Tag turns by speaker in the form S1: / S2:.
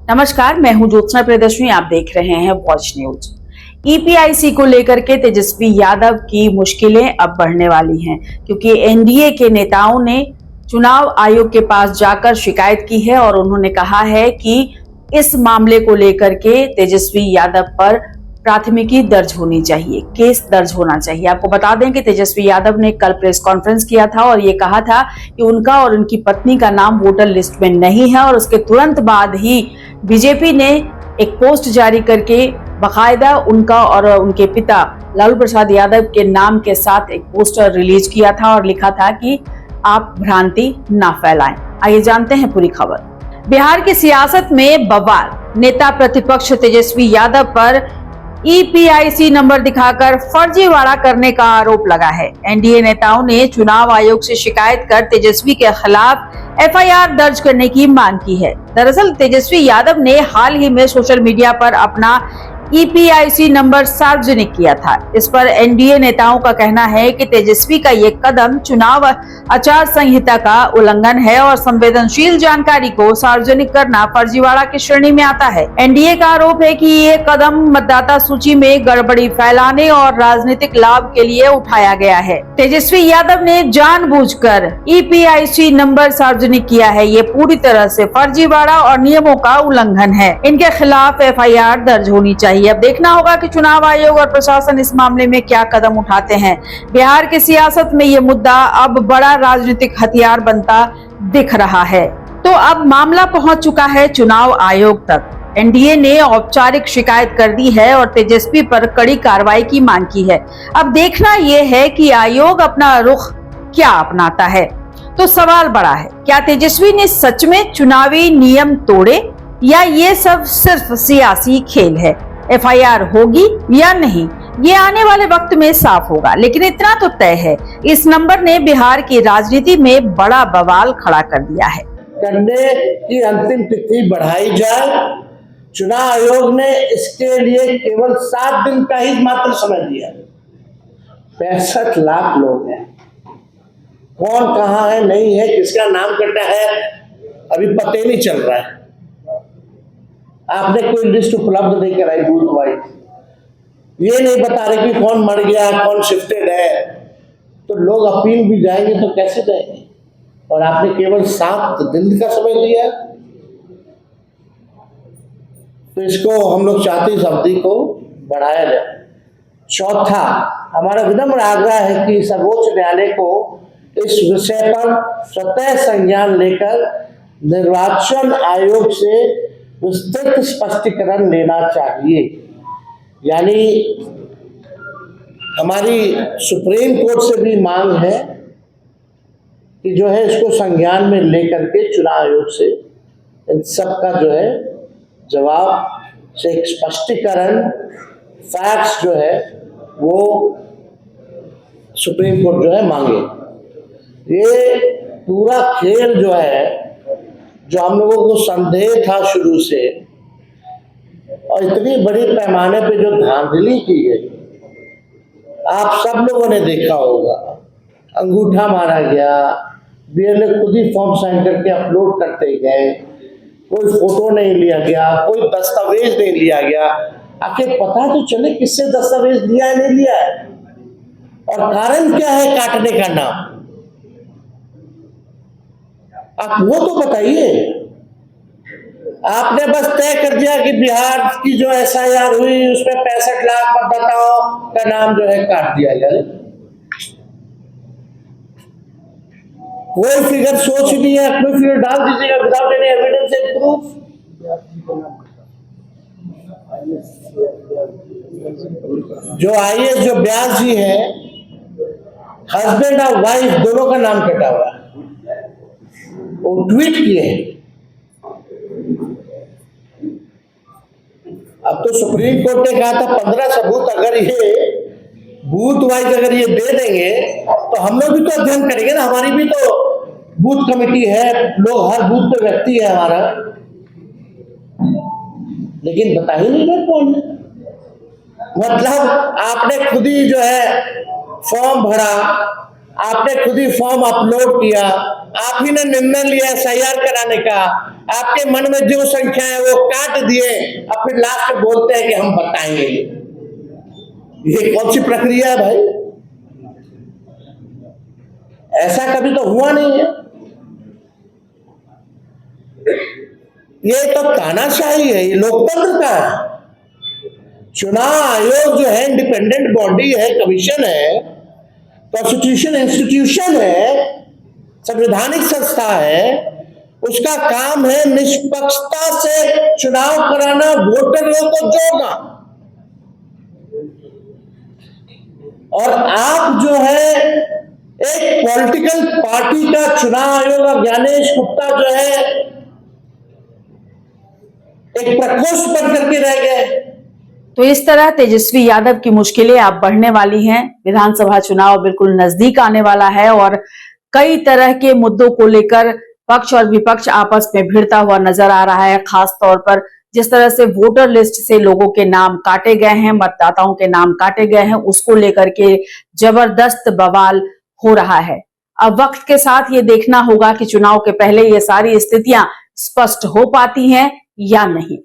S1: नमस्कार, मैं हूं ज्योत्सना प्रियदर्शनी। आप देख रहे हैं वॉच न्यूज। ईपीआईसी को लेकर के तेजस्वी यादव की मुश्किलें अब बढ़ने वाली हैं, क्योंकि एनडीए के नेताओं ने चुनाव आयोग के पास जाकर शिकायत की है और उन्होंने कहा है कि इस मामले को लेकर के तेजस्वी यादव पर प्राथमिकी दर्ज होनी चाहिए, केस दर्ज होना चाहिए। आपको बता दें कि तेजस्वी यादव ने कल प्रेस कॉन्फ्रेंस किया था और ये कहा था कि उनका और उनकी पत्नी का नाम वोटर लिस्ट में नहीं है, और उसके तुरंत बाद ही बीजेपी ने एक पोस्ट जारी करके बाकायदा उनका और उनके पिता लालू प्रसाद यादव के नाम के साथ एक पोस्टर रिलीज किया था और लिखा था कि आप भ्रांति ना फैलाएं। आइए जानते हैं पूरी खबर। बिहार की सियासत में बवाल। नेता प्रतिपक्ष तेजस्वी यादव पर ईपीआईसी नंबर दिखाकर फर्जीवाड़ा करने का आरोप लगा है। एनडीए नेताओं ने चुनाव आयोग से शिकायत कर तेजस्वी के खिलाफ एफआईआर दर्ज करने की मांग की है। दरअसल तेजस्वी यादव ने हाल ही में सोशल मीडिया पर अपना ईपीआईसी नंबर सार्वजनिक किया था। इस पर एनडीए नेताओं का कहना है कि तेजस्वी का ये कदम चुनाव आचार संहिता का उल्लंघन है और संवेदनशील जानकारी को सार्वजनिक करना फर्जीवाड़ा की श्रेणी में आता है। एनडीए का आरोप है कि ये कदम मतदाता सूची में गड़बड़ी फैलाने और राजनीतिक लाभ के लिए उठाया गया है। तेजस्वी यादव ने जानबूझकर ईपीआईसी नंबर सार्वजनिक किया है। ये पूरी तरह से फर्जीवाड़ा और नियमों का उल्लंघन है। इनके खिलाफ एफआईआर दर्ज होनी चाहिए। अब देखना होगा कि चुनाव आयोग और प्रशासन इस मामले में क्या कदम उठाते हैं। बिहार की सियासत में ये मुद्दा अब बड़ा राजनीतिक हथियार बनता दिख रहा है। तो अब मामला पहुंच चुका है चुनाव आयोग तक। एनडीए ने औपचारिक शिकायत कर दी है और तेजस्वी पर कड़ी कार्रवाई की मांग की है। अब देखना यह है कि आयोग अपना रुख क्या अपनाता है। तो सवाल बड़ा है, क्या तेजस्वी ने सच में चुनावी नियम तोड़े या ये सब सिर्फ सियासी खेल है? एफआईआर होगी या नहीं, ये आने वाले वक्त में साफ होगा। लेकिन इतना तो तय है, इस नंबर ने बिहार की राजनीति में बड़ा बवाल खड़ा कर दिया है।
S2: करने की अंतिम तिथि बढ़ाई जाए। चुनाव आयोग ने इसके लिए केवल 7 दिन का ही मात्र समय दिया। 65 लाख लोग हैं, कौन कहाँ है, नहीं है, किसका नाम कटा है, अभी पता ही नहीं चल रहा है। आपने कोई लिस्ट उपलब्ध नहीं कराई बूथ वाइज, ये नहीं बता रहे कि कौन मर गया, कौन शिफ्टेड है, तो लोग अपील भी जाएंगे तो कैसे जाएंगे? और आपने केवल 7 दिन का समय दिया। तो इसको हम लोग चाहते इस अवधि को बढ़ाया जाए। चौथा, हमारा विनम्र आग्रह है कि सर्वोच्च न्यायालय को इस विषय पर स्वतः संज्ञान लेकर निर्वाचन आयोग से विस्तृत स्पष्टीकरण लेना चाहिए। यानी हमारी सुप्रीम कोर्ट से भी मांग है कि जो है इसको संज्ञान में लेकर के चुनाव आयोग से इन सब का जो है जवाब से एक स्पष्टीकरण, फैक्ट्स जो है वो सुप्रीम कोर्ट जो है मांगे। ये पूरा खेल जो है, जो हम लोगों को संदेह था शुरू से, और इतनी बड़ी पैमाने पे जो धांधली की गई, आप सब लोगों ने देखा होगा। अंगूठा मारा गया, बीएलओ खुद ही फॉर्म साइन करके अपलोड करते गए, कोई फोटो नहीं लिया गया, कोई दस्तावेज नहीं लिया गया। आखिर पता तो चले किससे दस्तावेज लिया है, नहीं लिया है, और कारण क्या है काटने का नाम, आप वो तो बताइए। आपने बस तय कर दिया कि बिहार की जो एफआईआर हुई उसमें 65 लाख मतदाताओं का नाम जो है काट दिया गया। कोई फिगर सोच नहीं है, कोई फिगर डाल दीजिएगा without any evidence and proof. जो आईएएस जो व्यास जी हैं, हस्बैंड और वाइफ दोनों का नाम कटा हुआ है, वो ट्वीट किए। अब तो सुप्रीम कोर्ट ने कहा था 15 सबूत अगर ये बूथ वाइज अगर ये दे देंगे तो हम लोग भी तो अध्ययन करेंगे ना, हमारी भी तो बूथ कमेटी है, लोग हर बूथ पे व्यक्ति है हमारा, लेकिन बता ही नहीं रहे कौन है। मतलब आपने खुद ही जो है फॉर्म भरा, आपने खुद ही फॉर्म अपलोड किया, आप ही ने निर्णय लिया SIR कराने का, आपके मन में जो संख्या है वो काट दिए और फिर लास्ट में बोलते हैं कि हम बताएंगे। ये कौन सी प्रक्रिया है भाई? ऐसा कभी तो हुआ नहीं है। ये तो तानाशाही है, ये लोकतंत्र का है। चुनाव आयोग जो है इंडिपेंडेंट बॉडी है, कमीशन है, कॉन्स्टिट्यूशन इंस्टीट्यूशन है, संवैधानिक संस्था है। उसका काम है निष्पक्षता से चुनाव कराना, वोटरों को जोड़ना। और आप जो है एक पॉलिटिकल पार्टी का चुनाव आयोग, ज्ञानेश गुप्ता जो है एक प्रकोष्ठ बन करके रह गए।
S1: तो इस तरह तेजस्वी यादव की मुश्किलें अब बढ़ने वाली हैं। विधानसभा चुनाव बिल्कुल नजदीक आने वाला है और कई तरह के मुद्दों को लेकर पक्ष और विपक्ष आपस में भिड़ता हुआ नजर आ रहा है। खास तौर पर जिस तरह से वोटर लिस्ट से लोगों के नाम काटे गए हैं, मतदाताओं के नाम काटे गए हैं, उसको लेकर के जबरदस्त बवाल हो रहा है। अब वक्त के साथ ये देखना होगा कि चुनाव के पहले ये सारी स्थितियां स्पष्ट हो पाती हैं या नहीं।